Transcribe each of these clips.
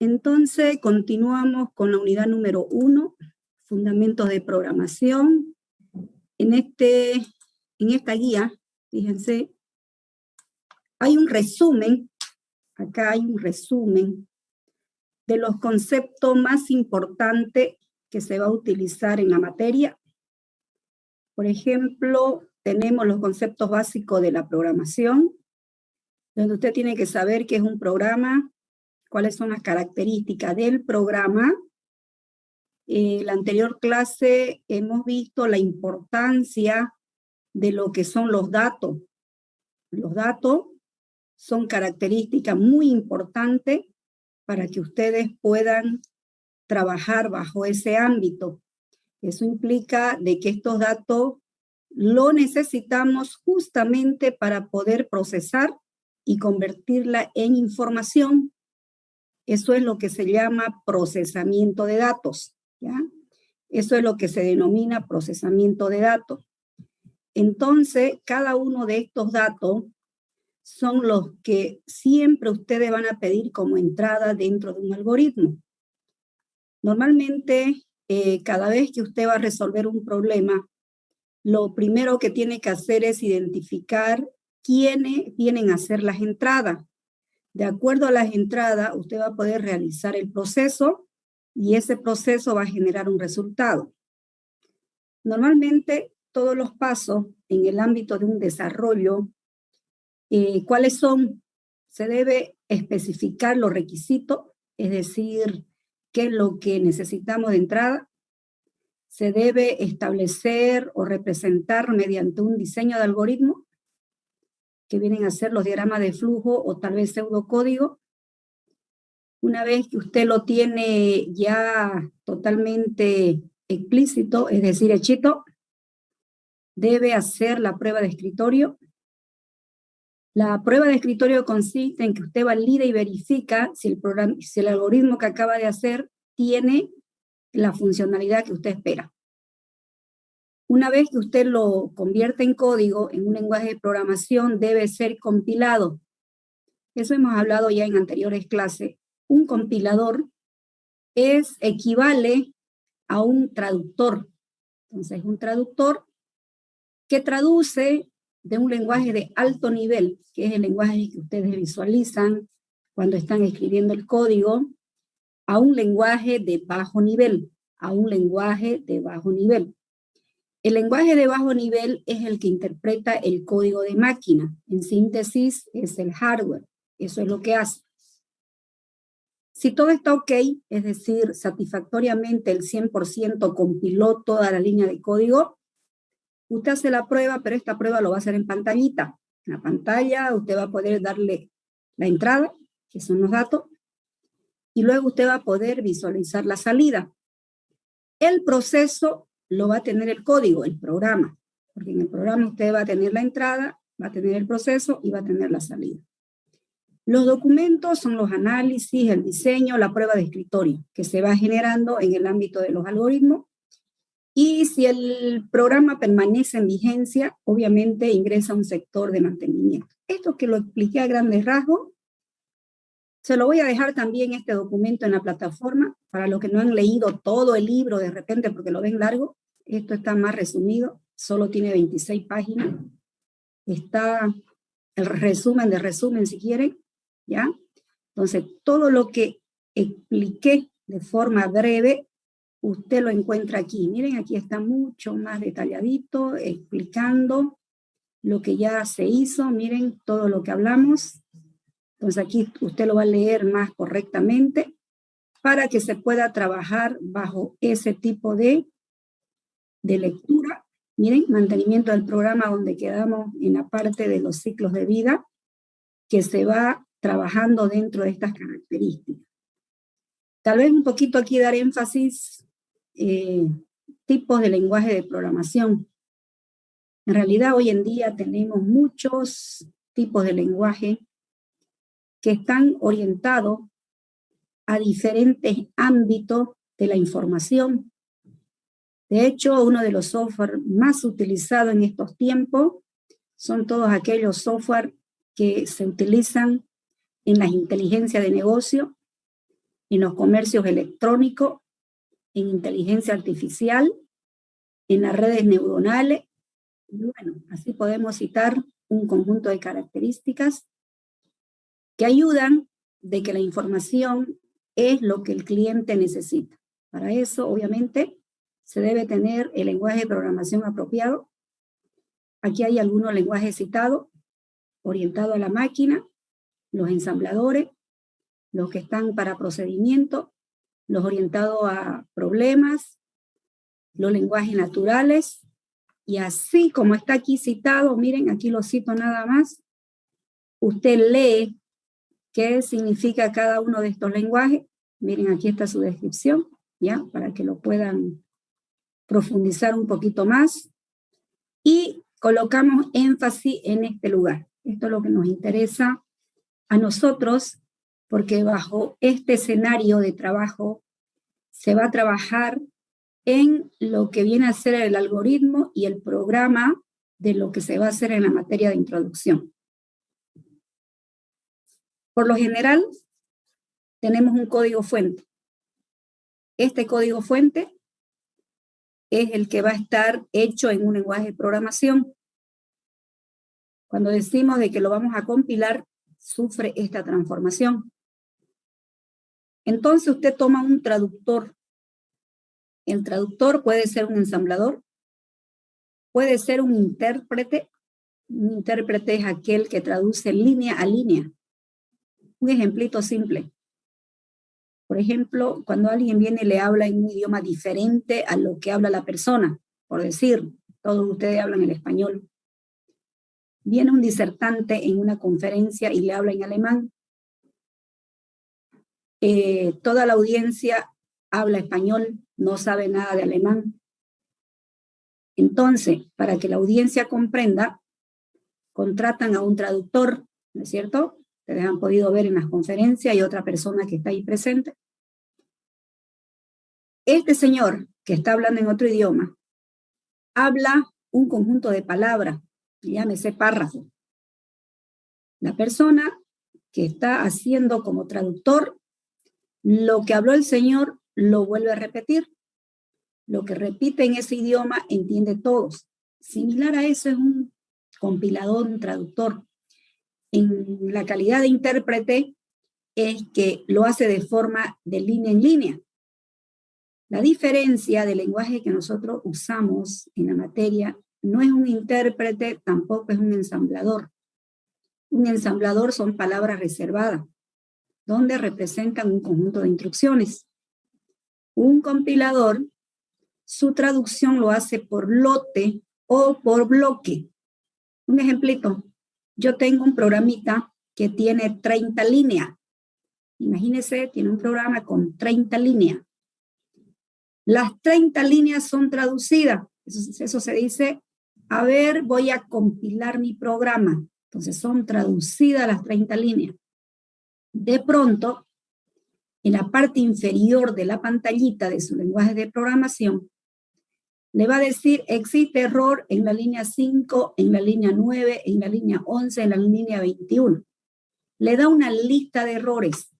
Entonces, continuamos con la unidad número 1, Fundamentos de Programación. En esta guía, fíjense, hay un resumen, acá hay un resumen de los conceptos más importantes que se va a utilizar en la materia. Por ejemplo, tenemos los conceptos básicos de la programación, donde usted tiene que saber qué es un programa, cuáles son las características del programa. En la anterior clase hemos visto la importancia de lo que son los datos. Los datos son características muy importantes para que ustedes puedan trabajar bajo ese ámbito. Eso implica de que estos datos lo necesitamos justamente para poder procesar y convertirla en información. Eso es lo que se llama procesamiento de datos, ¿ya? Eso es lo que se denomina procesamiento de datos. Entonces, cada uno de estos datos son los que siempre ustedes van a pedir como entrada dentro de un algoritmo. Normalmente, cada vez que usted va a resolver un problema, lo primero que tiene que hacer es identificar quiénes vienen a hacer las entradas. De acuerdo a las entradas, usted va a poder realizar el proceso y ese proceso va a generar un resultado. Normalmente, todos los pasos en el ámbito de un desarrollo, ¿cuáles son? Se debe especificar los requisitos, es decir, qué es lo que necesitamos de entrada. Se debe establecer o representar mediante un diseño de algoritmo, que vienen a ser los diagramas de flujo o tal vez pseudocódigo. Una vez que usted lo tiene ya totalmente explícito, es decir, hechito, debe hacer la prueba de escritorio. La prueba de escritorio consiste en que usted valida y verifica si el algoritmo que acaba de hacer tiene la funcionalidad que usted espera. Una vez que usted lo convierte en código, en un lenguaje de programación, debe ser compilado. Eso hemos hablado ya en anteriores clases. Un compilador equivale a un traductor. Entonces, un traductor que traduce de un lenguaje de alto nivel, que es el lenguaje que ustedes visualizan cuando están escribiendo el código, a un lenguaje de bajo nivel, El lenguaje de bajo nivel es el que interpreta el código de máquina. En síntesis, es el hardware. Eso es lo que hace. Si todo está ok, es decir, satisfactoriamente el 100% compiló toda la línea de código, usted hace la prueba, pero esta prueba lo va a hacer en pantallita. En la pantalla usted va a poder darle la entrada, que son los datos, y luego usted va a poder visualizar la salida. El proceso lo va a tener el código, el programa, porque en el programa usted va a tener la entrada, va a tener el proceso y va a tener la salida. Los documentos son los análisis, el diseño, la prueba de escritorio, que se va generando en el ámbito de los algoritmos. Y si el programa permanece en vigencia, obviamente ingresa a un sector de mantenimiento. Esto que lo expliqué a grandes rasgos, se lo voy a dejar también este documento en la plataforma, para los que no han leído todo el libro de repente porque lo ven largo. Esto está más resumido, solo tiene 26 páginas. Está el resumen de resumen si quieren, ¿ya? Entonces, todo lo que expliqué de forma breve, usted lo encuentra aquí. Miren, aquí está mucho más detalladito, explicando lo que ya se hizo. Miren todo lo que hablamos. Entonces aquí usted lo va a leer más correctamente para que se pueda trabajar bajo ese tipo de lectura. Miren, mantenimiento del programa, donde quedamos en la parte de los ciclos de vida, que se va trabajando dentro de estas características. Tal vez un poquito aquí dar énfasis, tipos de lenguaje de programación. En realidad hoy en día tenemos muchos tipos de lenguaje que están orientados a diferentes ámbitos de la información. De hecho, uno de los software más utilizados en estos tiempos son todos aquellos software que se utilizan en las inteligencias de negocio, en los comercios electrónicos, en inteligencia artificial, en las redes neuronales. Y bueno, así podemos citar un conjunto de características que ayudan de que la información es lo que el cliente necesita. Para eso, obviamente, se debe tener el lenguaje de programación apropiado. Aquí hay algunos lenguajes citados, orientados a la máquina, los ensambladores, los que están para procedimiento, los orientados a problemas, los lenguajes naturales, y así como está aquí citado, miren, aquí lo cito nada más, usted lee qué significa cada uno de estos lenguajes. Miren, aquí está su descripción, ¿ya? Para que lo puedan profundizar un poquito más. Y colocamos énfasis en este lugar. Esto es lo que nos interesa a nosotros, porque bajo este escenario de trabajo se va a trabajar en lo que viene a ser el algoritmo y el programa de lo que se va a hacer en la materia de introducción. Por lo general, tenemos un código fuente. Este código fuente es el que va a estar hecho en un lenguaje de programación. Cuando decimos de que lo vamos a compilar, sufre esta transformación. Entonces usted toma un traductor. El traductor puede ser un ensamblador, puede ser un intérprete. Un intérprete es aquel que traduce línea a línea. Un ejemplito simple. Por ejemplo, cuando alguien viene y le habla en un idioma diferente a lo que habla la persona, por decir, todos ustedes hablan el español. Viene un disertante en una conferencia y le habla en alemán. Toda la audiencia habla español, no sabe nada de alemán. Entonces, para que la audiencia comprenda, contratan a un traductor, ¿no es cierto? Ustedes han podido ver en las conferencias, hay otra persona que está ahí presente. Este señor que está hablando en otro idioma, habla un conjunto de palabras, llámese párrafo. La persona que está haciendo como traductor, lo que habló el señor lo vuelve a repetir. Lo que repite en ese idioma entiende todos. Similar a eso es un compilador, un traductor. En la calidad de intérprete es que lo hace de forma de línea en línea. La diferencia del lenguaje que nosotros usamos en la materia no es un intérprete, tampoco es un ensamblador. Un ensamblador son palabras reservadas, donde representan un conjunto de instrucciones. Un compilador, su traducción lo hace por lote o por bloque. Un ejemplito, yo tengo un programita que tiene 30 líneas. Imagínense, tiene un programa con 30 líneas. Las 30 líneas son traducidas. Eso se dice, a ver, voy a compilar mi programa. Entonces son traducidas las 30 líneas. De pronto, en la parte inferior de la pantallita de su lenguaje de programación, le va a decir, existe error en la línea 5, en la línea 9, en la línea 11, en la línea 21. Le da una lista de errores.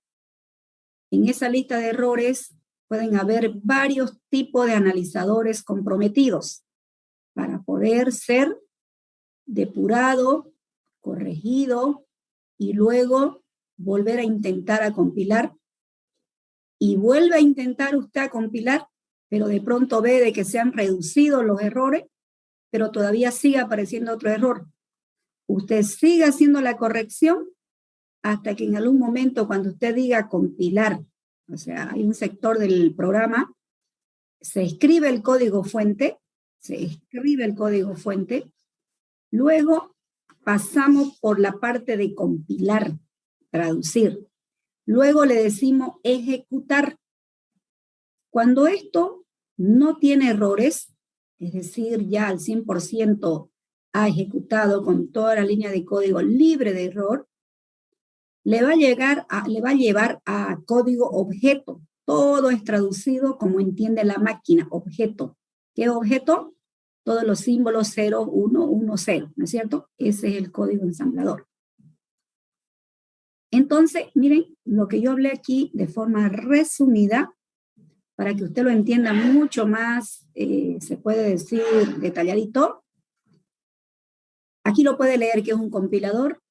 En esa lista de errores pueden haber varios tipos de analizadores comprometidos para poder ser depurado, corregido y luego volver a intentar a compilar. Y vuelve a intentar usted a compilar, pero de pronto ve de que se han reducido los errores, pero todavía sigue apareciendo otro error. Usted sigue haciendo la corrección hasta que en algún momento cuando usted diga compilar, o sea, hay un sector del programa, se escribe el código fuente, luego pasamos por la parte de compilar, traducir. Luego le decimos ejecutar. Cuando esto no tiene errores, es decir, ya al 100% ha ejecutado con toda la línea de código libre de error, le va a llevar a código objeto. Todo es traducido como entiende la máquina, objeto. ¿Qué objeto? Todos los símbolos 0, 1, 1, 0, ¿no es cierto? Ese es el código ensamblador. Entonces, miren, lo que yo hablé aquí de forma resumida, para que usted lo entienda mucho más, se puede decir detalladito. Aquí lo puede leer que es un compilador,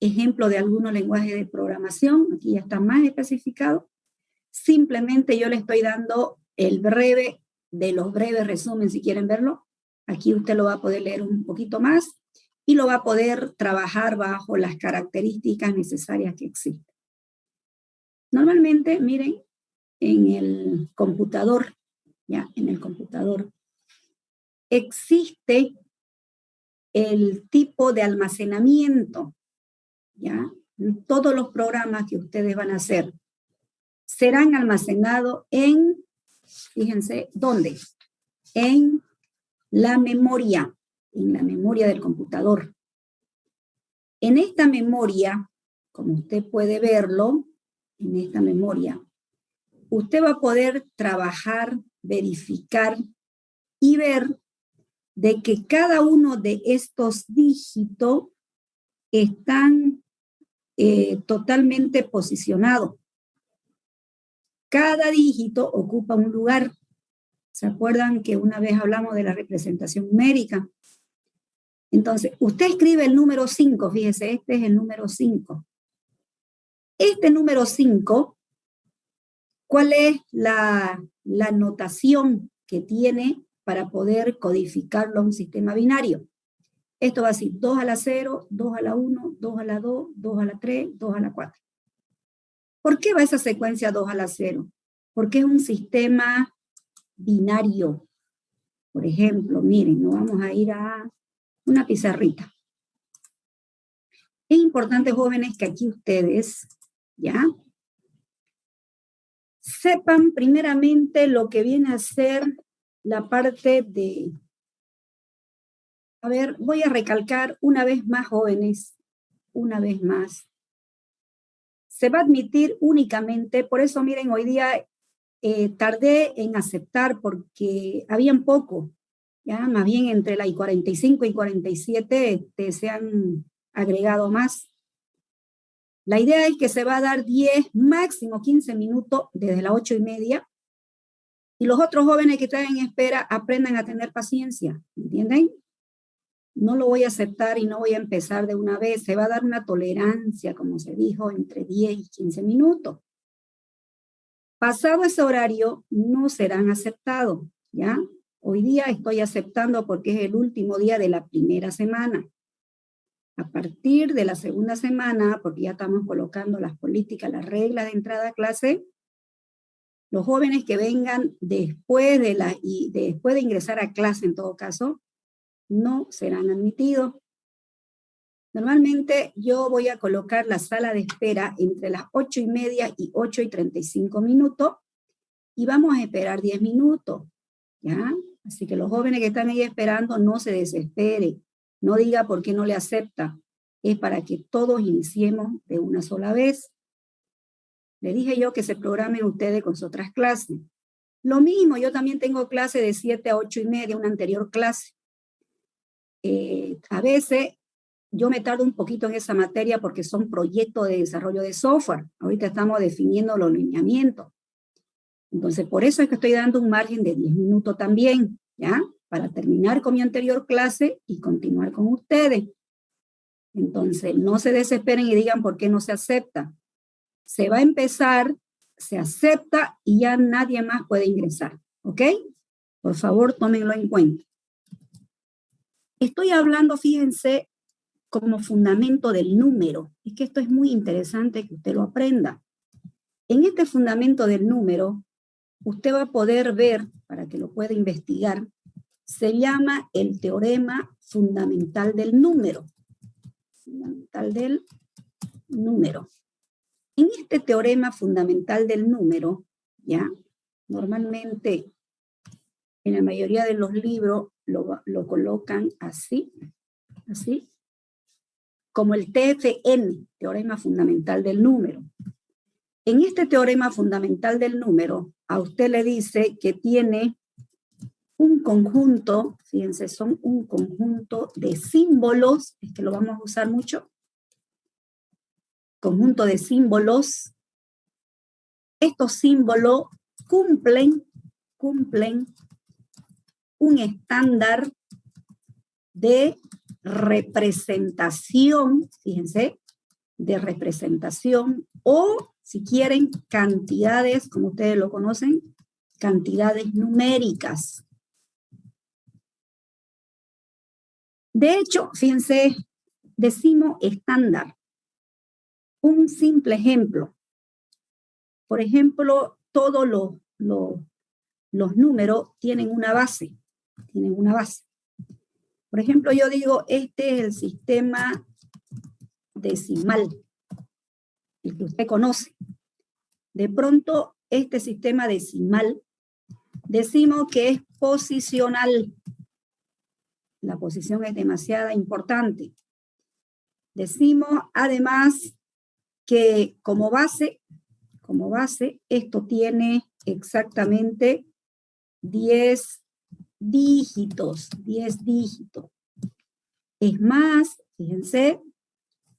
ejemplo de algunos lenguajes de programación, aquí ya está más especificado. Simplemente yo le estoy dando el breve de los breves resumen, si quieren verlo. Aquí usted lo va a poder leer un poquito más y lo va a poder trabajar bajo las características necesarias que existen. Normalmente, miren, en el computador, ya, en el computador, existe el tipo de almacenamiento, ya. Todos los programas que ustedes van a hacer serán almacenados en, fíjense, ¿dónde? En la memoria del computador. En esta memoria, como usted puede verlo, en esta memoria, usted va a poder trabajar, verificar y ver de que cada uno de estos dígitos están totalmente posicionados. Cada dígito ocupa un lugar. ¿Se acuerdan que una vez hablamos de la representación numérica? Entonces, usted escribe el número 5, fíjese, este es el número 5. Este número 5, ¿cuál es la notación que tiene para poder codificarlo a un sistema binario? Esto va a decir 2 a la 0, 2 a la 1, 2 a la 2, 2 a la 3, 2 a la 4. ¿Por qué va esa secuencia 2 a la 0? Porque es un sistema binario. Por ejemplo, miren, nos vamos a ir a una pizarrita. Es importante, jóvenes, que aquí ustedes, ¿ya? Sepan primeramente lo que viene a ser la parte de... A ver, voy a recalcar una vez más, jóvenes, una vez más. Se va a admitir únicamente, por eso miren, hoy día tardé en aceptar porque habían poco, ya más bien entre la I-45 y 47 se han agregado más. La idea es que se va a dar 10, máximo 15 minutos desde las 8:30 y los otros jóvenes que están en espera aprendan a tener paciencia, ¿entienden? No lo voy a aceptar y no voy a empezar de una vez, se va a dar una tolerancia, como se dijo, entre 10 y 15 minutos. Pasado ese horario, no serán aceptados, ¿ya? Hoy día estoy aceptando porque es el último día de la primera semana. A partir de la segunda semana, porque ya estamos colocando las políticas, las reglas de entrada a clase, los jóvenes que vengan después de ingresar a clase, en todo caso, no serán admitidos. Normalmente yo voy a colocar la sala de espera entre las 8:30 y 8:35 minutos y vamos a esperar 10 minutos, ¿ya? Así que los jóvenes que están ahí esperando no se desesperen, no diga por qué no le acepta, es para que todos iniciemos de una sola vez. Le dije yo que se programen ustedes con sus otras clases. Lo mismo, yo también tengo clase de 7 a 8:30, una anterior clase. A veces yo me tardo un poquito en esa materia porque son proyectos de desarrollo de software. Ahorita estamos definiendo los lineamientos. Entonces, por eso es que estoy dando un margen de 10 minutos también, ¿ya? Para terminar con mi anterior clase y continuar con ustedes. Entonces, no se desesperen y digan por qué no se acepta. Se va a empezar, se acepta y ya nadie más puede ingresar, ¿ok? Por favor, tómenlo en cuenta. Estoy hablando, fíjense, como fundamento del número. Es que esto es muy interesante que usted lo aprenda. En este fundamento del número, usted va a poder ver, para que lo pueda investigar, se llama el teorema fundamental del número. Fundamental del número. En este teorema fundamental del número, ya, normalmente en la mayoría de los libros lo colocan así, como el TFN, teorema fundamental del número. En este teorema fundamental del número, a usted le dice que tiene un conjunto, fíjense, son un conjunto de símbolos, es que lo vamos a usar mucho, conjunto de símbolos. Estos símbolos cumplen un estándar de representación, fíjense, de representación, o si quieren, cantidades, como ustedes lo conocen, cantidades numéricas. De hecho, fíjense, decimos estándar. Un simple ejemplo. Por ejemplo, todos los números tienen una base. Por ejemplo, yo digo, este es el sistema decimal, el que usted conoce. De pronto, este sistema decimal, decimos que es posicional. La posición es demasiado importante. Decimos, además, que como base, esto tiene exactamente 10 dígitos, 10 dígitos. Es más, fíjense,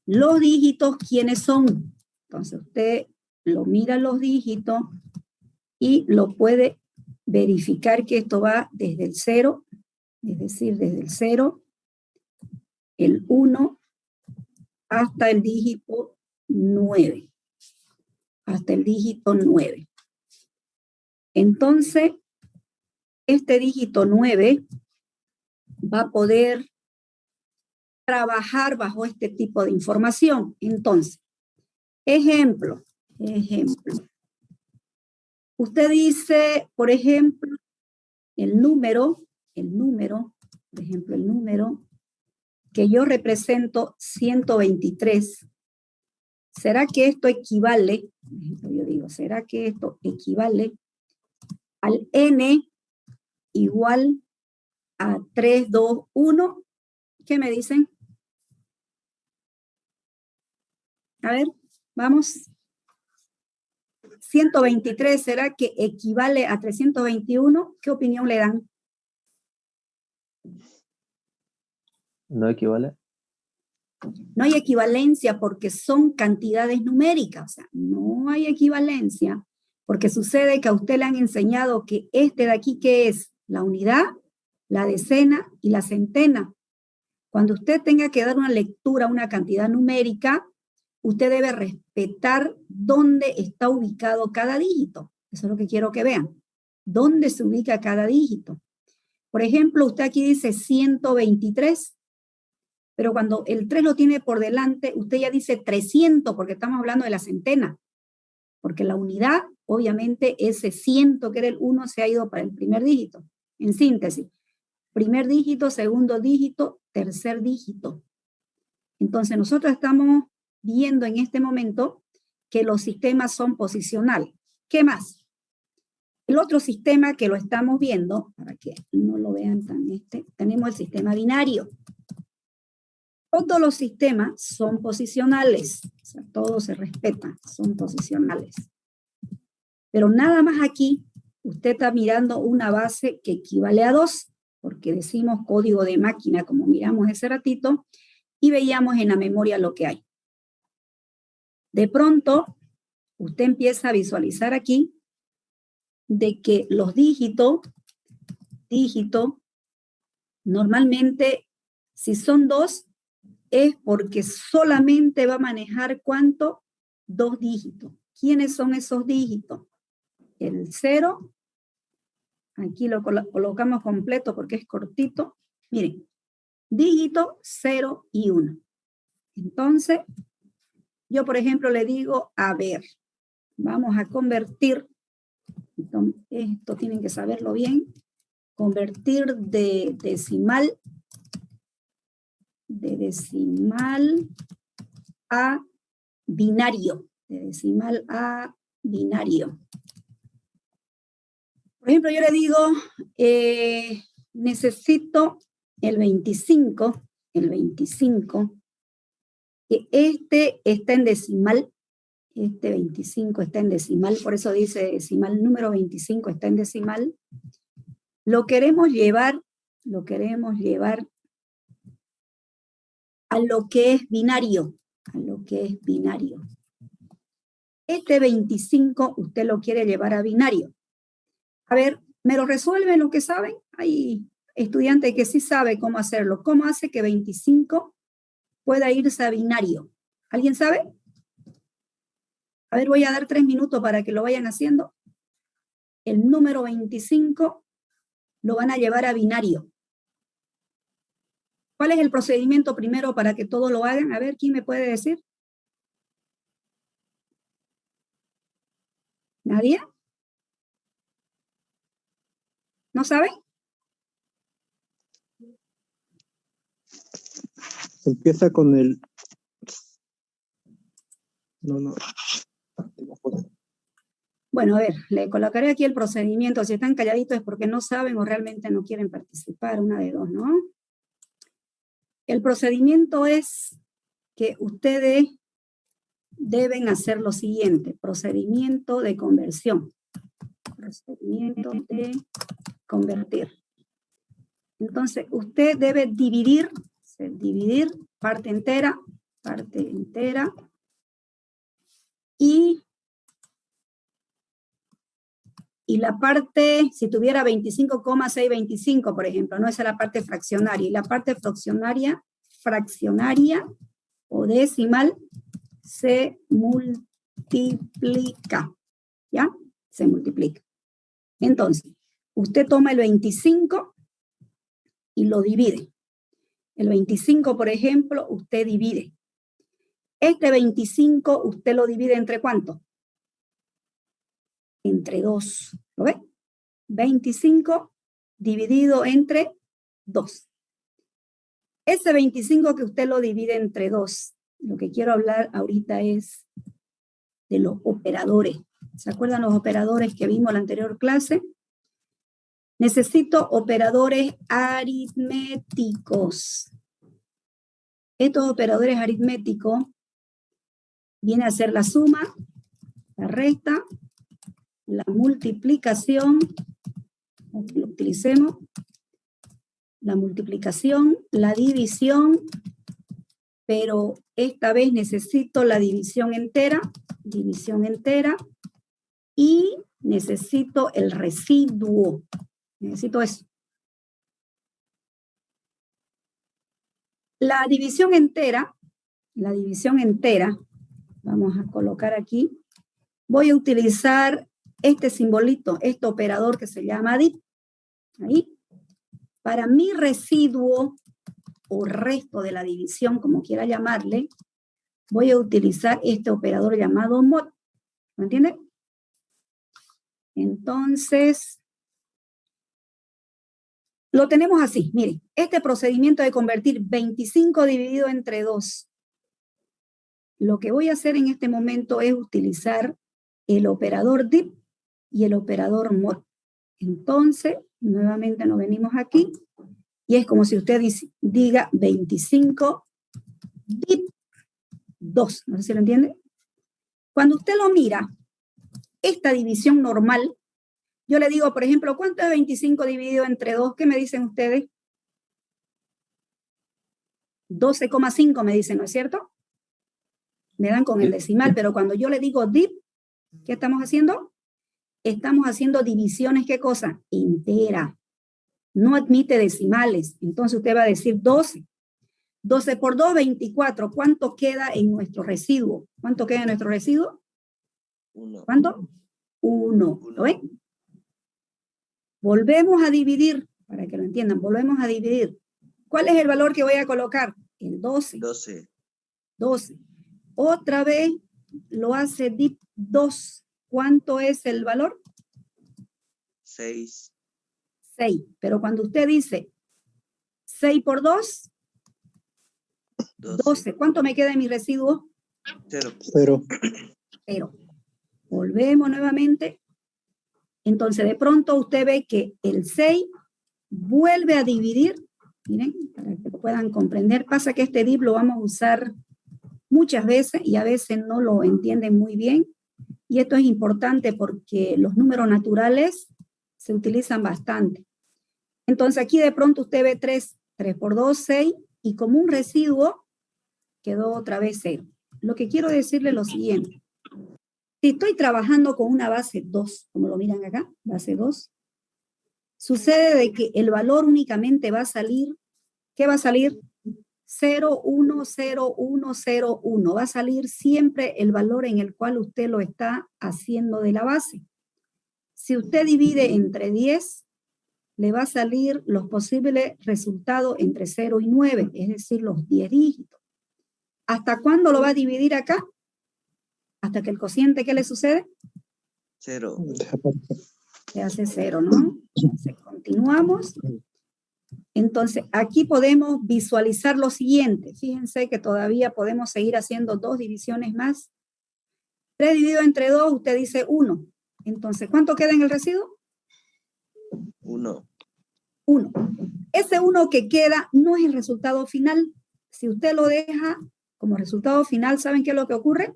los dígitos, ¿quiénes son? Entonces usted lo mira los dígitos y lo puede verificar que esto va desde el 0, es decir, desde el 0, el 1, hasta el dígito 9. Hasta el dígito 9. Entonces, este dígito 9 va a poder trabajar bajo este tipo de información. Entonces, ejemplo. Usted dice, por ejemplo, el número, por ejemplo, el número que yo represento 123. ¿Será que esto equivale? Por ejemplo, yo digo, ¿será que esto equivale al n igual a 3, 2, 1? ¿Qué me dicen? A ver, vamos. 123, ¿será que equivale a 321? ¿Qué opinión le dan? No equivale. No hay equivalencia porque son cantidades numéricas. O sea, no hay equivalencia porque sucede que a usted le han enseñado que este de aquí, ¿qué es? La unidad, la decena y la centena. Cuando usted tenga que dar una lectura a una cantidad numérica, usted debe respetar dónde está ubicado cada dígito. Eso es lo que quiero que vean. ¿Dónde se ubica cada dígito? Por ejemplo, usted aquí dice 123, pero cuando el 3 lo tiene por delante, usted ya dice 300, porque estamos hablando de la centena. Porque la unidad, obviamente, ese 100, que era el 1, se ha ido para el primer dígito. En síntesis, primer dígito, segundo dígito, tercer dígito. Entonces, nosotros estamos viendo en este momento que los sistemas son posicionales. ¿Qué más? El otro sistema que lo estamos viendo, para que no lo vean tan tenemos el sistema binario. Todos los sistemas son posicionales, o sea, todos se respetan, son posicionales. Pero nada más aquí, usted está mirando una base que equivale a 2, porque decimos código de máquina, como miramos ese ratito, y veíamos en la memoria lo que hay. De pronto, usted empieza a visualizar aquí de que los dígitos, normalmente, si son 2, es porque solamente va a manejar ¿cuánto? 2 dígitos. ¿Quiénes son esos dígitos? El 0, aquí lo colocamos completo porque es cortito. Miren, dígito 0 y 1. Entonces, yo por ejemplo le digo, a ver, vamos a convertir, esto tienen que saberlo bien, convertir de decimal a binario, Por ejemplo, yo le digo, necesito el 25, que este está en decimal, este 25 está en decimal, por eso dice decimal, número 25 está en decimal. Lo queremos llevar a lo que es binario. a lo que es binario. Este 25 usted lo quiere llevar a binario. A ver, ¿me lo resuelven los que saben? Hay estudiantes que sí saben cómo hacerlo. ¿Cómo hace que 25 pueda irse a binario? ¿Alguien sabe? A ver, voy a dar 3 minutos para que lo vayan haciendo. El número 25 lo van a llevar a binario. ¿Cuál es el procedimiento primero para que todos lo hagan? A ver, ¿quién me puede decir? ¿Nadie? ¿No saben? Empieza con el... No. Bueno, a ver, le colocaré aquí el procedimiento. Si están calladitos es porque no saben o realmente no quieren participar, una de dos, ¿no? El procedimiento es que ustedes deben hacer lo siguiente, procedimiento de conversión. Procedimiento de convertir. Entonces, usted debe dividir parte entera, y la parte, si tuviera 25,625, por ejemplo, no, esa es la parte fraccionaria, y la parte fraccionaria o decimal se multiplica, ¿ya? Se multiplica. Entonces, usted toma el 25 y lo divide. El 25, por ejemplo, usted divide. Este 25, usted lo divide ¿entre cuánto? Entre 2. ¿Lo ve? 25 dividido entre 2. Ese 25 que usted lo divide entre 2, lo que quiero hablar ahorita es de los operadores. ¿Se acuerdan los operadores que vimos en la anterior clase? Necesito operadores aritméticos. Estos operadores aritméticos vienen a ser la suma, la resta, la multiplicación, aunque lo utilicemos, la multiplicación, la división, pero esta vez necesito la división entera, y necesito el residuo. Necesito eso. La división entera, vamos a colocar aquí, voy a utilizar este simbolito, este operador que se llama div. Ahí. Para mi residuo o resto de la división, como quiera llamarle, voy a utilizar este operador llamado mod. ¿Me entiende? Entonces, lo tenemos así. Miren, este procedimiento de convertir 25 dividido entre 2. Lo que voy a hacer en este momento es utilizar el operador div y el operador mod. Entonces, nuevamente nos venimos aquí y es como si usted diga 25 div 2. No sé si lo entiende. Cuando usted lo mira, esta división normal, yo le digo, por ejemplo, ¿cuánto es 25 dividido entre 2? ¿Qué me dicen ustedes? 12,5 me dicen, ¿no es cierto? Me dan con el decimal, pero cuando yo le digo div, ¿qué estamos haciendo? Estamos haciendo divisiones, ¿qué cosa? Entera. No admite decimales. Entonces usted va a decir 12. 12 por 2, 24. ¿Cuánto queda en nuestro residuo? ¿Cuánto queda en nuestro residuo? 1. ¿Cuánto? 1. ¿Lo ven? Volvemos a dividir, para que lo entiendan, volvemos a dividir. ¿Cuál es el valor que voy a colocar? El 12. 12. Otra vez lo hace div 2. ¿Cuánto es el valor? 6. 6. Pero cuando usted dice 6 por 2, 12. ¿Cuánto me queda en mi residuo? 0. 0. Volvemos nuevamente. Entonces, de pronto usted ve que el 6 vuelve a dividir. Miren, para que lo puedan comprender. Pasa que este div lo vamos a usar muchas veces y a veces no lo entienden muy bien. Y esto es importante porque los números naturales se utilizan bastante. Entonces, aquí de pronto usted ve 3. 3 por 2, 6. Y como un residuo, quedó otra vez 0. lo que quiero decirle es lo siguiente. Si estoy trabajando con una base 2, como lo miran acá, base 2, sucede de que el valor únicamente va a salir, ¿qué va a salir? 0, 1, 0, 1, 0, 1. Va a salir siempre el valor en el cual usted lo está haciendo de la base. Si usted divide entre 10, le va a salir los posibles resultados entre 0 y 9, es decir, los 10 dígitos. ¿Hasta cuándo lo va a dividir acá? Hasta que el cociente, ¿qué le sucede? 0. Se hace 0, ¿no? Entonces, continuamos. Entonces, aquí podemos visualizar lo siguiente. Fíjense que todavía podemos seguir haciendo 2 divisiones más. 3 dividido entre 2, usted dice 1. Entonces, ¿cuánto queda en el residuo? 1. 1. Ese 1 que queda no es el resultado final. Si usted lo deja como resultado final, ¿saben qué es lo que ocurre?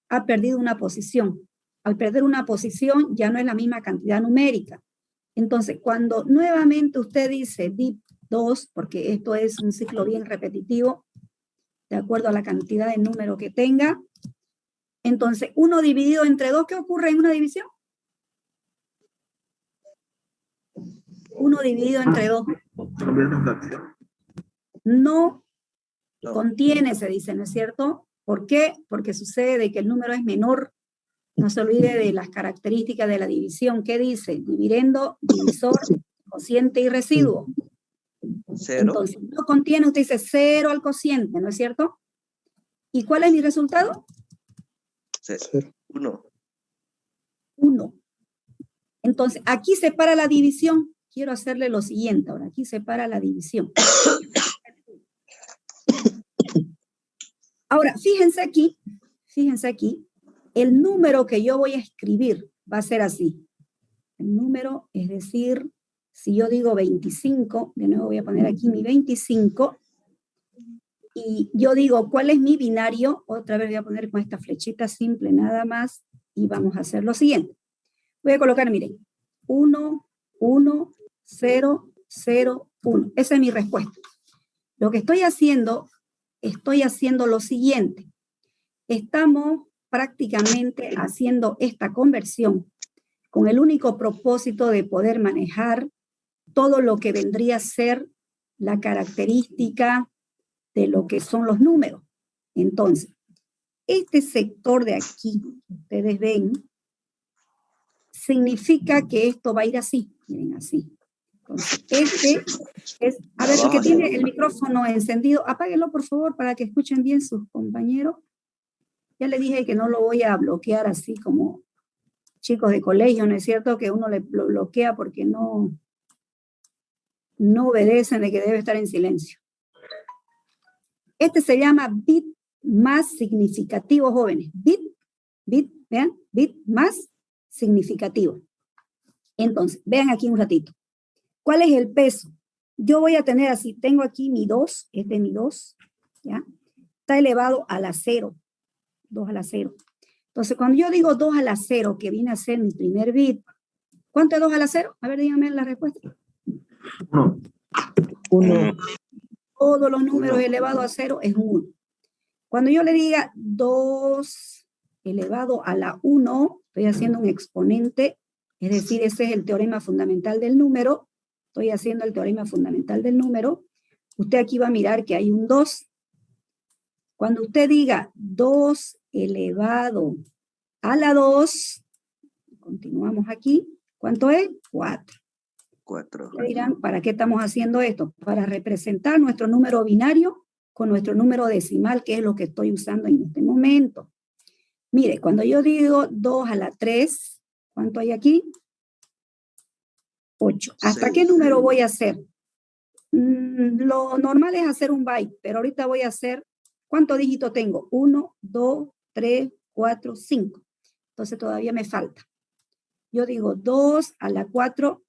Ha perdido una posición. Al perder una posición ya no es la misma cantidad numérica. Entonces, cuando nuevamente usted dice DIP 2, porque esto es un ciclo bien repetitivo, de acuerdo a la cantidad de número que tenga, entonces 1 dividido entre 2, ¿qué ocurre en una división? 1 dividido entre 2. No contiene, se dice, ¿no es cierto? ¿Por qué? Porque sucede de que el número es menor. No se olvide de las características de la división. ¿Qué dice? Dividendo, divisor, cociente y residuo. 0. Entonces, no contiene, usted dice 0 al cociente, ¿no es cierto? ¿Y cuál es mi resultado? 1. 1. Entonces, aquí se para la división. Quiero hacerle lo siguiente ahora. Aquí se para la división. Ahora, fíjense aquí, el número que yo voy a escribir va a ser así. El número, es decir, si yo digo 25, de nuevo voy a poner aquí mi 25, y yo digo, ¿cuál es mi binario? Otra vez voy a poner con esta flechita simple nada más, y vamos a hacer lo siguiente. Voy a colocar, miren, 1, 1, 0, 0, 1. Esa es mi respuesta. Lo que estoy haciendo lo siguiente. Estamos prácticamente haciendo esta conversión con el único propósito de poder manejar todo lo que vendría a ser la característica de lo que son los números. Entonces, este sector de aquí, ustedes ven, significa que esto va a ir así, miren así. Entonces, este es, a ver, el que tiene el micrófono encendido, apáguenlo por favor para que escuchen bien sus compañeros. Ya le dije que no lo voy a bloquear así como chicos de colegio, ¿no es cierto? Que uno lo bloquea porque no obedecen de que debe estar en silencio. Este se llama bit más significativo, jóvenes. Vean, bit más significativo. Entonces, vean aquí un ratito. ¿Cuál es el peso? Yo voy a tener así, tengo aquí mi 2, este es mi 2, ¿ya? Está elevado a la 0, 2 a la 0. Entonces, cuando yo digo 2 a la 0, que viene a ser mi primer bit, ¿cuánto es 2 a la 0? A ver, díganme la respuesta. 1. Todos los números elevados a 0 es 1. Cuando yo le diga 2 elevado a la 1, estoy haciendo un exponente, es decir, ese es el teorema fundamental del número. Estoy haciendo el teorema fundamental del número. Usted aquí va a mirar que hay un 2. Cuando usted diga 2 elevado a la 2, continuamos aquí, ¿cuánto es? 4. 4. Le dirán, ¿para qué estamos haciendo esto? Para representar nuestro número binario con nuestro número decimal, que es lo que estoy usando en este momento. Mire, cuando yo digo 2 a la 3, ¿cuánto hay aquí? 8. ¿Hasta 6. qué número voy a hacer? Lo normal es hacer un byte, pero ahorita voy a hacer, ¿cuántos dígitos tengo? 1, 2, 3, 4, 5. Entonces todavía me falta. Yo digo 2 a la 4,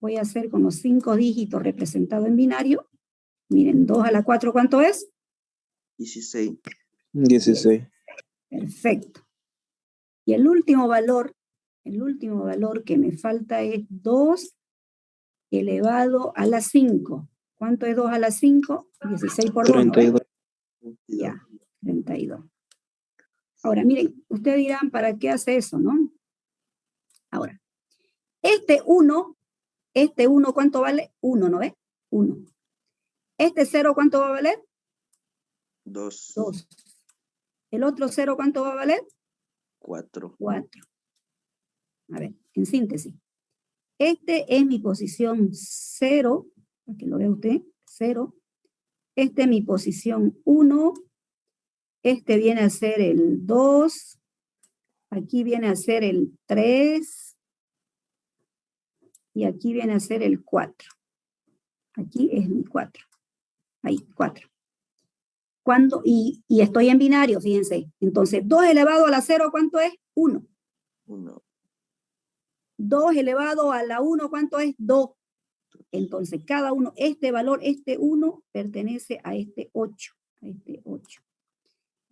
voy a hacer con los 5 dígitos representados en binario. Miren, 2 a la 4, ¿cuánto es? 16. 16. Perfecto. Y el último valor que me falta es 2 elevado a la 5. ¿Cuánto es 2 a la 5? 16 por 2, 32. ¿no? Ya, 32. Ahora, miren, ustedes dirán, ¿para qué hace eso, no? Ahora, este 1, ¿cuánto vale? 1, ¿no ves? 1. Este 0, ¿cuánto va a valer? 2. 2. El otro 0, ¿cuánto va a valer? 4. 4. A ver, en síntesis. Este es mi posición 0, para que lo vea usted, 0. Este es mi posición 1. Este viene a ser el 2. Aquí viene a ser el 3. Y aquí viene a ser el 4. Aquí es mi 4. Ahí, 4. Cuando, y estoy en binario, fíjense. Entonces, 2 elevado a la 0, ¿cuánto es? 1. 1. 2 elevado a la 1, ¿cuánto es? 2. Entonces, cada uno, este valor, este 1, pertenece a este 8. A este 8.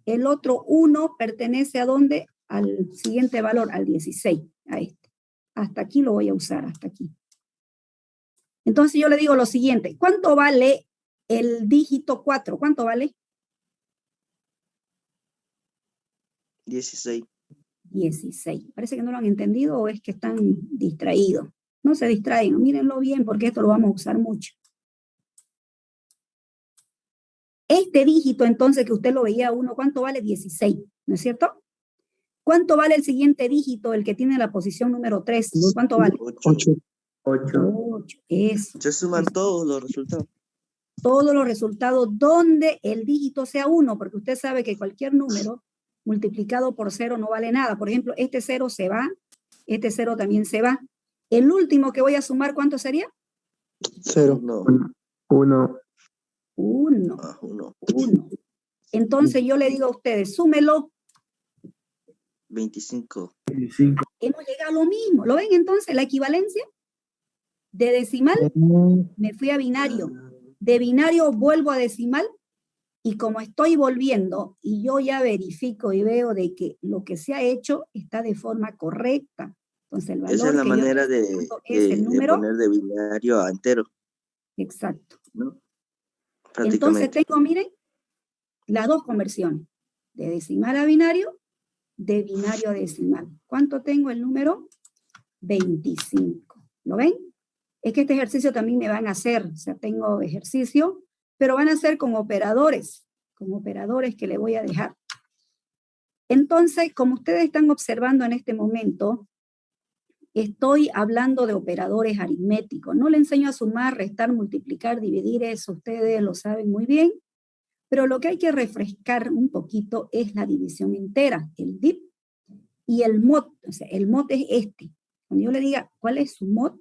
El otro 1 pertenece a dónde? Al siguiente valor, al 16. A este. Hasta aquí lo voy a usar, hasta aquí. Entonces, yo le digo lo siguiente. ¿Cuánto vale el dígito 4? ¿Cuánto vale? 16. 16. Parece que no lo han entendido o es que están distraídos. No se distraigan, mírenlo bien porque esto lo vamos a usar mucho. Este dígito entonces que usted lo veía 1, ¿cuánto vale? 16, ¿no es cierto? ¿Cuánto vale el siguiente dígito, el que tiene la posición número 3? ¿Cuánto vale? 8. 8, eso. Se suman todos los resultados. Todos los resultados donde el dígito sea 1, porque usted sabe que cualquier número multiplicado por 0 no vale nada. Por ejemplo, este 0 se va, este 0 también se va. El último que voy a sumar, ¿cuánto sería? 0. 1. 1. Ah, 1. 1. Entonces yo le digo a ustedes, súmelo. 25. Hemos llegado a lo mismo. ¿Lo ven entonces? La equivalencia de decimal, me fui a binario. De binario vuelvo a decimal. Y como estoy volviendo y yo ya verifico y veo de que lo que se ha hecho está de forma correcta. Entonces el valor Esa es la que manera yo de el número. poner de binario a entero. Exacto. ¿No? Entonces Prácticamente. tengo, miren, las dos conversiones. De decimal a binario, de binario a decimal. ¿Cuánto tengo el número? 25. ¿Lo ven? Es que este ejercicio también me van a hacer. O sea, tengo ejercicio, pero van a ser con operadores que le voy a dejar. Entonces, como ustedes están observando en este momento, estoy hablando de operadores aritméticos. No le enseño a sumar, restar, multiplicar, dividir, eso ustedes lo saben muy bien, pero lo que hay que refrescar un poquito es la división entera, el DIP y el mod. O sea, el mod es este. Cuando yo le diga cuál es su mod,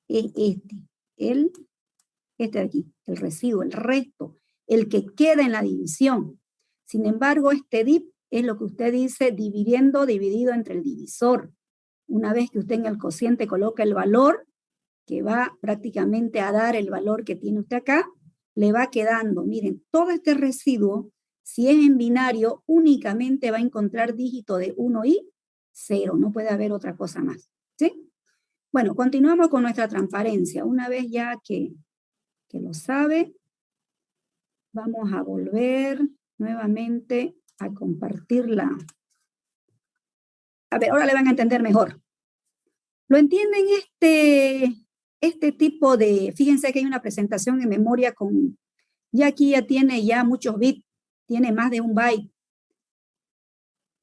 es este. Este de aquí, el residuo, el resto, el que queda en la división. Sin embargo, este DIP es lo que usted dice dividido entre el divisor. Una vez que usted en el cociente coloca el valor, que va prácticamente a dar el valor que tiene usted acá, le va quedando, miren, todo este residuo, si es en binario, únicamente va a encontrar dígito de 1 y 0, no puede haber otra cosa más, ¿sí? Bueno, continuamos con nuestra transparencia. Una vez ya que lo sabe, vamos a volver nuevamente a compartirla. A ver, ahora le van a entender mejor. ¿Lo entienden este tipo de, fíjense que hay una presentación en memoria con, ya aquí ya tiene ya muchos bits, tiene más de 1 byte.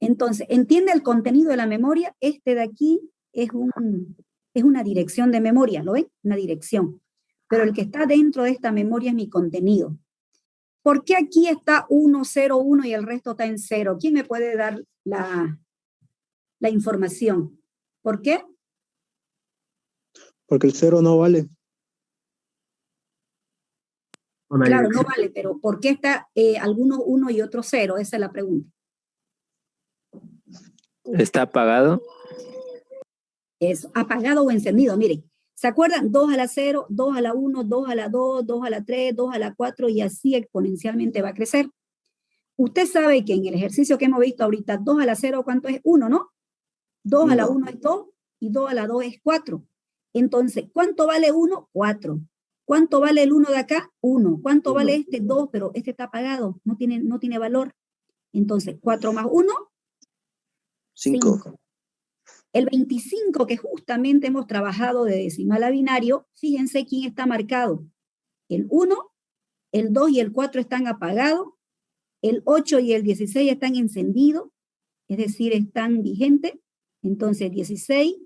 Entonces, ¿entiende el contenido de la memoria? Este de aquí es una dirección de memoria, ¿lo ven? Una dirección. Pero el que está dentro de esta memoria es mi contenido. ¿Por qué aquí está 1, 0, 1 y el resto está en 0? ¿Quién me puede dar la información? ¿Por qué? Porque el 0 no vale. Claro, no vale, pero ¿por qué está algunos 1 y otros 0? Esa es la pregunta. ¿Está apagado? Es apagado o encendido. Miren, ¿se acuerdan? 2 a la 0, 2 a la 1, 2 a la 2, 2 a la 3, 2 a la 4 y así exponencialmente va a crecer. Usted sabe que en el ejercicio que hemos visto ahorita, 2 a la 0, ¿cuánto es? 1, ¿no? 2 a la 1 es 2 y 2 a la 2 es 4. Entonces, ¿cuánto vale 1? 4. ¿Cuánto vale el 1 de acá? 1. ¿Cuánto vale este? 2, pero este está apagado, no tiene valor. Entonces, 4 más 1, 5. 5. El 25, que justamente hemos trabajado de decimal a binario, fíjense quién está marcado. El 1, el 2 y el 4 están apagados, el 8 y el 16 están encendidos, es decir, están vigentes. Entonces 16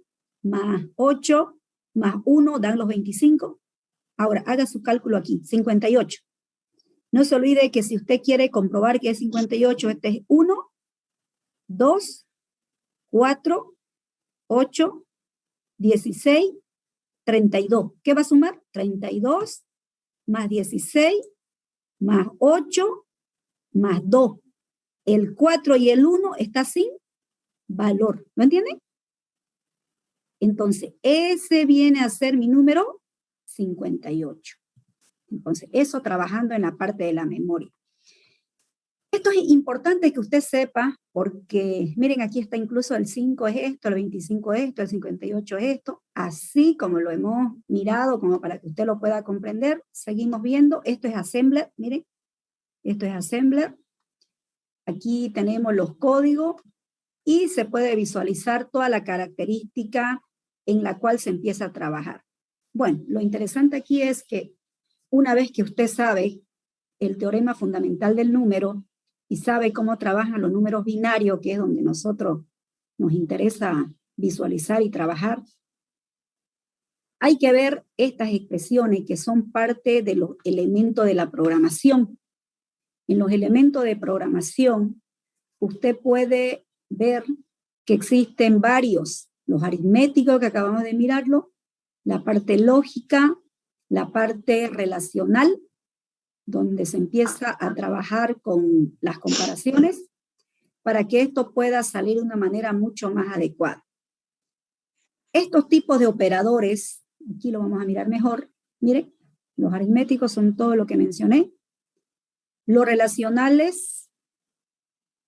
más 8 más 1 dan los 25. Ahora, haga su cálculo aquí, 58. No se olvide que si usted quiere comprobar que es 58, este es 1, 2, 4, 8, 16, 32. ¿Qué va a sumar? 32 más 16 más 8 más 2. El 4 y el 1 está sin valor. ¿Lo entienden? Entonces, ese viene a ser mi número 58. Entonces, eso trabajando en la parte de la memoria. Esto es importante que usted sepa porque, miren, aquí está incluso el 5 es esto, el 25 es esto, el 58 es esto, así como lo hemos mirado, como para que usted lo pueda comprender. Seguimos viendo, esto es Assembler, miren, esto es Assembler. Aquí tenemos los códigos y se puede visualizar toda la característica en la cual se empieza a trabajar. Bueno, lo interesante aquí es que una vez que usted sabe el teorema fundamental del número y sabe cómo trabajan los números binarios, que es donde nosotros nos interesa visualizar y trabajar, hay que ver estas expresiones que son parte de los elementos de la programación. En los elementos de programación, usted puede ver que existen varios, los aritméticos que acabamos de mirarlo, la parte lógica, la parte relacional, donde se empieza a trabajar con las comparaciones para que esto pueda salir de una manera mucho más adecuada. Estos tipos de operadores, aquí lo vamos a mirar mejor, miren, los aritméticos son todo lo que mencioné, los relacionales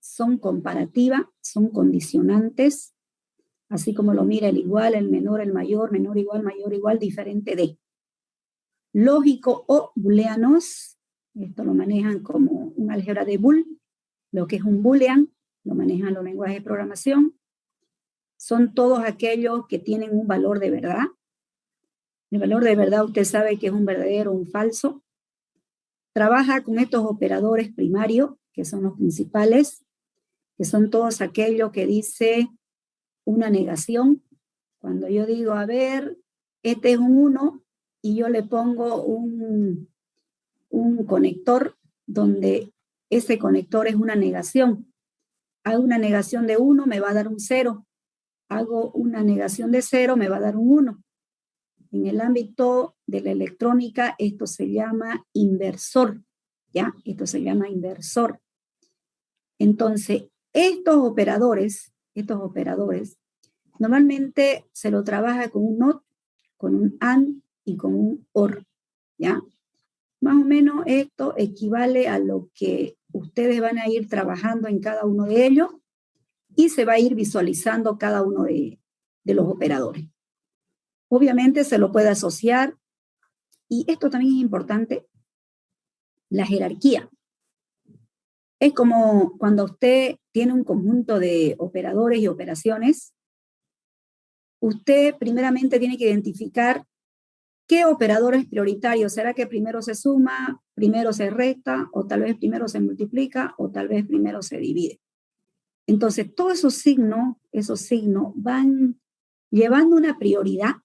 son comparativas, son condicionantes, así como lo mira el igual, el menor igual, mayor igual, diferente de. Lógico o booleanos, esto lo manejan como un álgebra de Boole, lo que es un boolean, lo manejan los lenguajes de programación. Son todos aquellos que tienen un valor de verdad. El valor de verdad usted sabe que es un verdadero o un falso. Trabaja con estos operadores primarios, que son los principales, que son todos aquellos que dice una negación. Cuando yo digo, a ver, este es un 1 y yo le pongo un conector donde ese conector es una negación. Hago una negación de 1, me va a dar un 0. Hago una negación de 0, me va a dar un 1. En el ámbito de la electrónica, esto se llama inversor, ¿ya? Esto se llama inversor. Entonces, estos operadores, normalmente se lo trabaja con un NOT, con un AND y con un OR, ¿ya? Más o menos esto equivale a lo que ustedes van a ir trabajando en cada uno de ellos y se va a ir visualizando cada uno de los operadores. Obviamente se lo puede asociar y esto también es importante, la jerarquía. Es como cuando usted tiene un conjunto de operadores y operaciones, usted primeramente tiene que identificar qué operador es prioritario. ¿Será que primero se suma, primero se resta, o tal vez primero se multiplica, o tal vez primero se divide? Entonces, todos esos signos van llevando una prioridad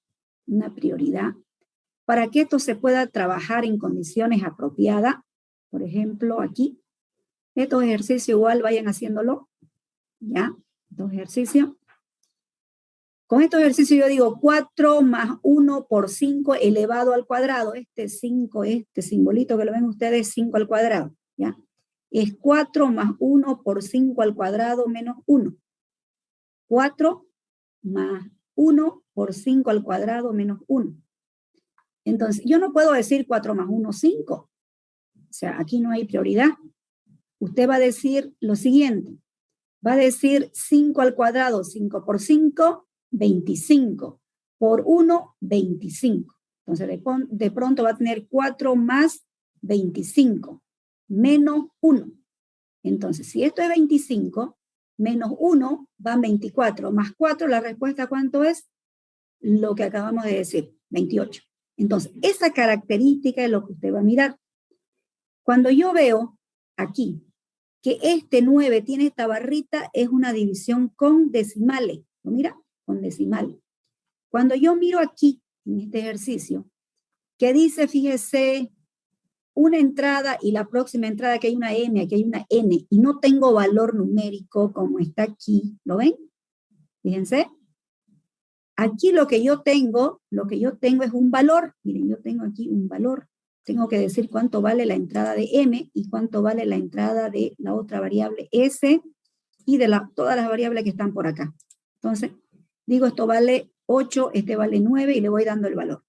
para que esto se pueda trabajar en condiciones apropiadas. Por ejemplo, aquí, estos ejercicios igual vayan haciéndolo, ¿ya? Estos ejercicios. Con estos ejercicios yo digo 4 más 1 por 5 elevado al cuadrado. Este 5, este simbolito que lo ven ustedes, 5 al cuadrado, ¿ya? Es 4 más 1 por 5 al cuadrado menos 1. 4 más 1 por 5 al cuadrado menos 1. Entonces, yo no puedo decir 4 más 1, 5. O sea, aquí no hay prioridad. Usted va a decir lo siguiente. Va a decir 5 al cuadrado, 5 por 5, 25. Por 1, 25. Entonces, de pronto va a tener 4 más 25, menos 1. Entonces, si esto es 25, menos 1 van 24, más 4, la respuesta ¿cuánto es? Lo que acabamos de decir, 28. Entonces, esa característica es lo que usted va a mirar. Cuando yo veo aquí que este 9 tiene esta barrita, es una división con decimales. ¿Lo mira? Con decimales. Cuando yo miro aquí, en este ejercicio, que dice, fíjese, una entrada y la próxima entrada, aquí hay una M, aquí hay una N, y no tengo valor numérico como está aquí, ¿lo ven? Fíjense. Aquí lo que yo tengo es un valor. Miren, yo tengo aquí un valor. Tengo que decir cuánto vale la entrada de M y cuánto vale la entrada de la otra variable S y de todas las variables que están por acá. Entonces, digo, esto vale 8, este vale 9 y le voy dando el valor.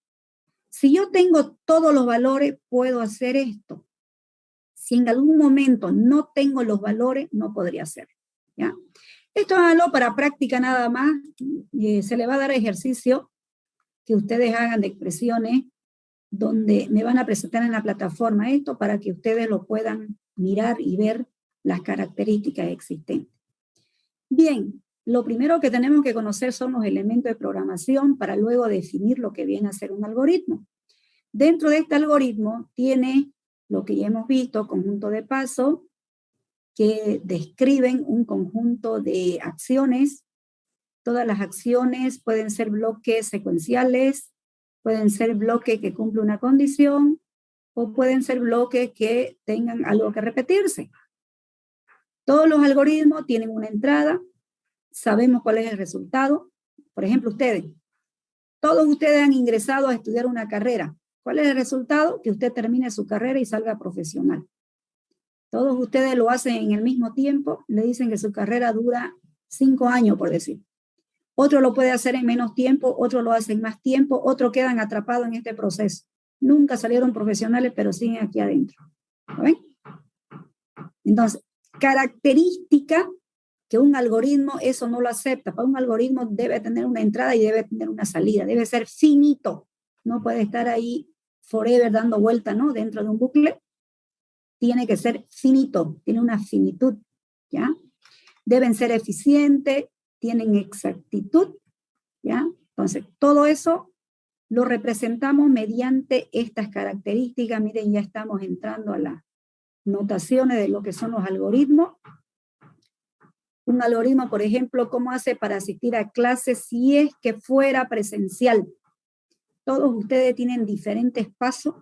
Si yo tengo todos los valores, puedo hacer esto. Si en algún momento no tengo los valores, no podría hacerlo, ¿ya? Esto háganlo para práctica nada más. Se le va a dar ejercicio que ustedes hagan de expresiones donde me van a presentar en la plataforma esto para que ustedes lo puedan mirar y ver las características existentes. Bien, lo primero que tenemos que conocer son los elementos de programación para luego definir lo que viene a ser un algoritmo. Dentro de este algoritmo tiene lo que ya hemos visto, conjunto de pasos, que describen un conjunto de acciones. Todas las acciones pueden ser bloques secuenciales, pueden ser bloques que cumplen una condición, o pueden ser bloques que tengan algo que repetirse. Todos los algoritmos tienen una entrada, sabemos cuál es el resultado. Por ejemplo, todos ustedes han ingresado a estudiar una carrera. ¿Cuál es el resultado? Que usted termine su carrera y salga profesional. Todos ustedes lo hacen en el mismo tiempo, le dicen que su carrera dura 5 años, por decir. Otro lo puede hacer en menos tiempo, otro lo hace en más tiempo, otros quedan atrapados en este proceso. Nunca salieron profesionales, pero siguen aquí adentro. ¿Lo ven? Entonces, característica que un algoritmo eso no lo acepta. Para un algoritmo debe tener una entrada y debe tener una salida, debe ser finito. No puede estar ahí forever dando vuelta, ¿no? Dentro de un bucle. Tiene que ser finito, tiene una finitud, ¿ya? Deben ser eficientes, tienen exactitud, ¿ya? Entonces, todo eso lo representamos mediante estas características. Miren, ya estamos entrando a las notaciones de lo que son los algoritmos. Un algoritmo, por ejemplo, ¿cómo hace para asistir a clases si es que fuera presencial? Todos ustedes tienen diferentes pasos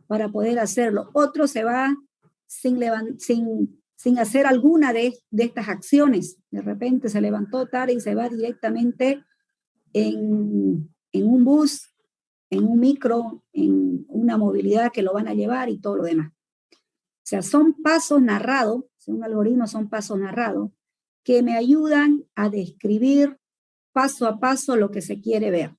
para poder hacerlo. Otro se va sin hacer alguna de estas acciones. De repente se levantó tarde y se va directamente en un bus, en un micro, en una movilidad que lo van a llevar y todo lo demás. O sea, son pasos narrados, un algoritmo son pasos narrados, que me ayudan a describir paso a paso lo que se quiere ver.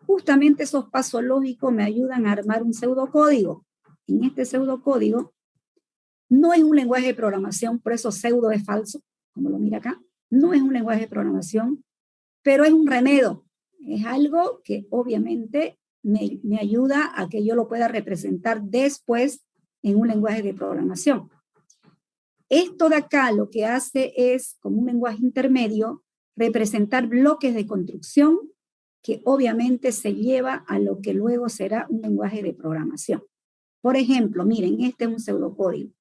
Justamente esos pasos lógicos me ayudan a armar un pseudocódigo. En este pseudocódigo no es un lenguaje de programación, por eso pseudo es falso, como lo mira acá. No es un lenguaje de programación, pero es un remedio. Es algo que obviamente me ayuda a que yo lo pueda representar después en un lenguaje de programación. Esto de acá lo que hace es, como un lenguaje intermedio, representar bloques de construcción que obviamente se lleva a lo que luego será un lenguaje de programación. Por ejemplo, miren, este es un pseudocódigo.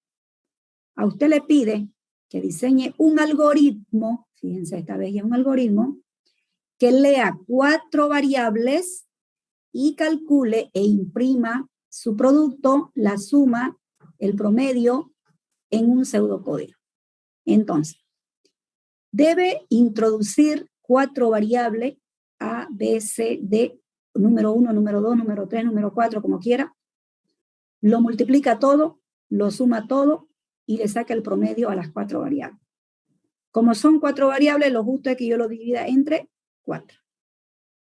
A usted le pide que diseñe un algoritmo, fíjense, esta vez ya un algoritmo, que lea 4 variables y calcule e imprima su producto, la suma, el promedio, en un pseudocódigo. Entonces, debe introducir 4 variables, A, B, C, D, número 1, número 2, número 3, número 4, como quiera. Lo multiplica todo, lo suma todo y le saca el promedio a las 4 variables. Como son 4 variables, lo justo es que yo lo divida entre 4.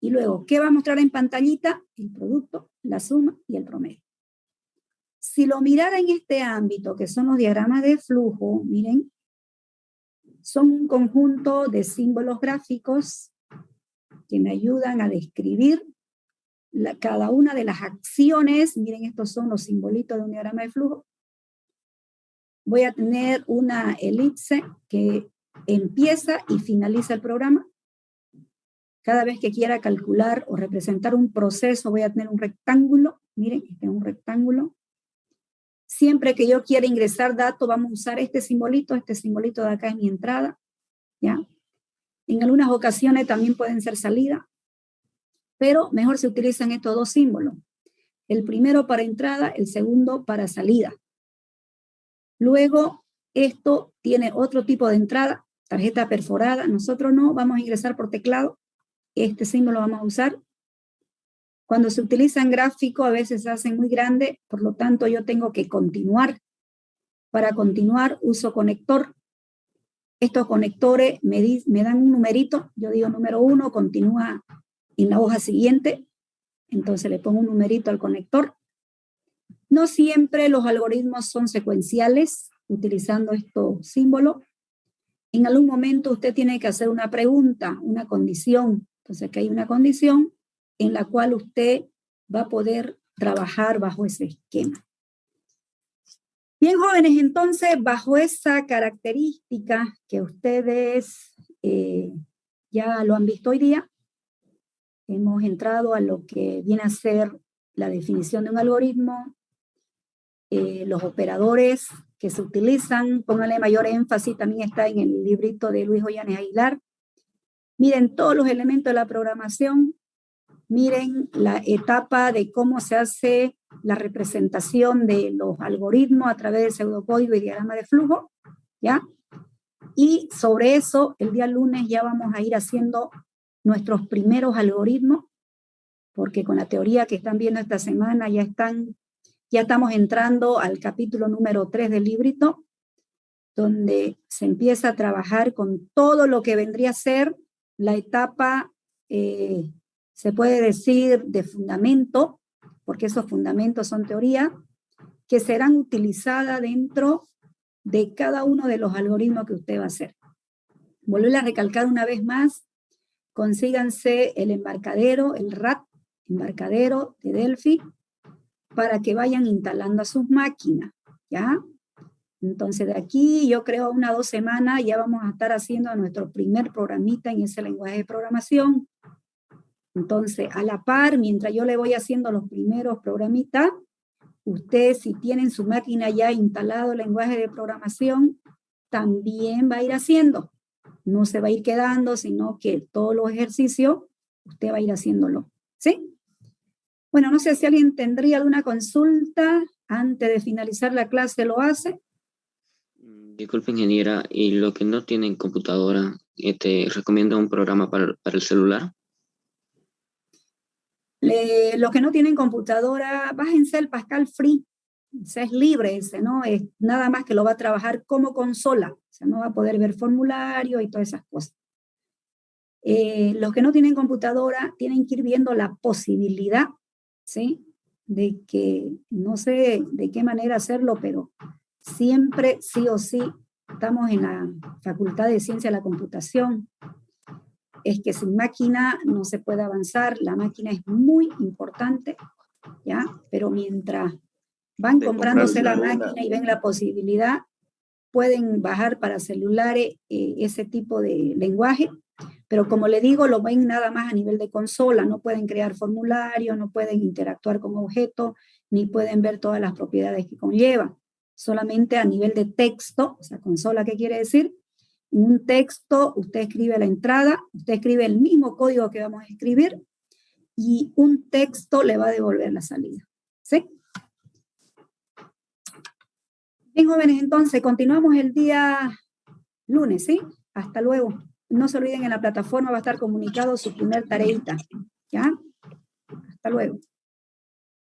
Y luego, ¿qué va a mostrar en pantallita? El producto, la suma y el promedio. Si lo mirara en este ámbito, que son los diagramas de flujo, miren, son un conjunto de símbolos gráficos que me ayudan a describir cada una de las acciones. Miren, estos son los simbolitos de un diagrama de flujo. Voy a tener una elipse que empieza y finaliza el programa. Cada vez que quiera calcular o representar un proceso, voy a tener un rectángulo. Miren, este es un rectángulo. Siempre que yo quiera ingresar datos, vamos a usar este simbolito de acá es mi entrada, ¿ya? En algunas ocasiones también pueden ser salida, pero mejor se utilizan estos dos símbolos. El primero para entrada, el segundo para salida. Luego, esto tiene otro tipo de entrada, tarjeta perforada. Nosotros no vamos a ingresar por teclado. Este símbolo vamos a usar. Cuando se utiliza en gráfico, a veces se hace muy grande, por lo tanto yo tengo que continuar. Para continuar, uso conector. Estos conectores me dan un numerito. Yo digo número 1, continúa en la hoja siguiente. Entonces le pongo un numerito al conector. No siempre los algoritmos son secuenciales, utilizando estos símbolos. En algún momento usted tiene que hacer una pregunta, una condición. Entonces aquí hay una condición en la cual usted va a poder trabajar bajo ese esquema. Bien, jóvenes, entonces, bajo esa característica que ustedes ya lo han visto hoy día, hemos entrado a lo que viene a ser la definición de un algoritmo, los operadores que se utilizan, pónganle mayor énfasis, también está en el librito de Luis Ollanes Aguilar. Miren todos los elementos de la programación, miren la etapa de cómo se hace la representación de los algoritmos a través de pseudocódigo y diagrama de flujo, ¿ya? Y sobre eso, el día lunes ya vamos a ir haciendo nuestros primeros algoritmos, porque con la teoría que están viendo esta semana ya estamos entrando al capítulo número 3 del librito, donde se empieza a trabajar con todo lo que vendría a ser la etapa, se puede decir, de fundamento, porque esos fundamentos son teoría, que serán utilizadas dentro de cada uno de los algoritmos que usted va a hacer. Volver a recalcar una vez más, consíganse el embarcadero, el RAT, embarcadero de Delphi, para que vayan instalando a sus máquinas, ¿ya? Entonces de aquí, yo creo 1 o 2 semanas, ya vamos a estar haciendo nuestro primer programita en ese lenguaje de programación. Entonces, a la par, mientras yo le voy haciendo los primeros programitas, usted, si tienen su máquina ya instalado el lenguaje de programación, también va a ir haciendo. No se va a ir quedando, sino que todos los ejercicios, usted va a ir haciéndolo, ¿sí? Bueno, no sé si alguien tendría alguna consulta antes de finalizar la clase, ¿lo hace? Disculpe, ingeniera, ¿y los que no tienen computadora, recomienda un programa para el celular? Los que no tienen computadora, bájense el Pascal Free. Ese es libre ese, ¿no? Es nada más que lo va a trabajar como consola. O sea, no va a poder ver formulario y todas esas cosas. Los que no tienen computadora tienen que ir viendo la posibilidad, ¿sí? De que, no sé de qué manera hacerlo, pero siempre, sí o sí, estamos en la Facultad de Ciencia de la Computación. Es que sin máquina no se puede avanzar, la máquina es muy importante, ¿ya? Pero mientras van comprándose la máquina y ven la posibilidad, pueden bajar para celulares ese tipo de lenguaje, pero como le digo, lo ven nada más a nivel de consola, no pueden crear formularios, no pueden interactuar con objetos, ni pueden ver todas las propiedades que conlleva, solamente a nivel de texto, o sea, consola, ¿qué quiere decir? En un texto, usted escribe la entrada, usted escribe el mismo código que vamos a escribir, y un texto le va a devolver la salida, ¿sí? Bien, jóvenes, entonces, continuamos el día lunes, ¿sí? Hasta luego. No se olviden, en la plataforma va a estar comunicado su primer tareita, ¿ya? Hasta luego.